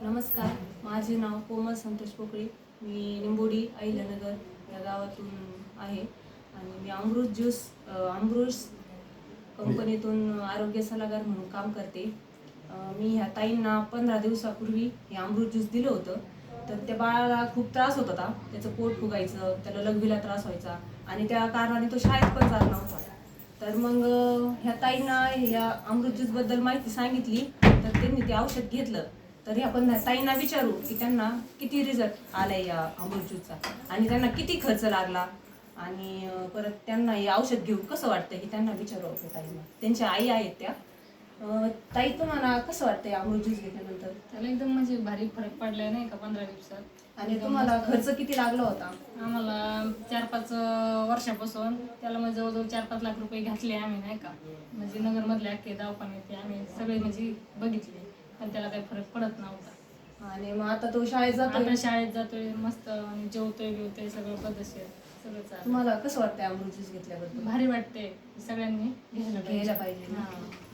नमस्कार, माझे नाव कोमल संतोष पोकळे. मी निंबोडी अहिल्यानगर या गावातून आहे आणि मी अमृत कंपनीतून आरोग्य सल्लागार म्हणून काम करते. मी ह्या ताईंना 15 दिवसापूर्वी हे अमृत ज्यूस दिलं होतं. तर त्या बाळाला खूप त्रास होत होता. त्याचं पोट फुगायचं, त्याला लघवीला त्रास व्हायचा आणि त्या कारणाने तो शाळेत पण जात नव्हता. तर मग ह्या ताईंना ह्या अमृत ज्यूसबद्दल माहिती सांगितली, तर त्यांनी ते औषध घेतलं. तर आपण ताईंना विचारू की त्यांना किती रिझल्ट आलाय या अमृत ज्यूसचा आणि त्यांना किती खर्च लागला आणि परत त्यांना हे औषध घेऊन कसं वाटतं हे त्यांना विचारू आपण ताईंना. त्यांच्या आई आहेत त्या. ताई, तुम्हाला कसं वाटतंय अमृत ज्यूस घेतल्यानंतर? त्याला एकदम म्हणजे भारी फरक पडलाय नाही का 15 दिवसात. आणि तुम्हाला खर्च किती लागला होता? आम्हाला 4-5 वर्षापासून त्याला म्हणजे जवळजवळ 4-5 लाख रुपये घातले आम्ही नाही का. म्हणजे नगरमधले अख्खे दवाखाने ते आम्ही सगळे म्हणजे बघितले, पण त्याला काही फरक पडत नव्हता. आणि मग आता तो शाळेत जातोय? आता शाळेत जातोय मस्त आणि जेवतोय सगळं पद्धतशीर सगळं चालू. तुम्हाला कसं वाटतंय अमृत ज्यूस घेतल्याबद्दल? भारी वाटते, सगळ्यांनी घ्यायला घ्यायला पाहिजे. हां.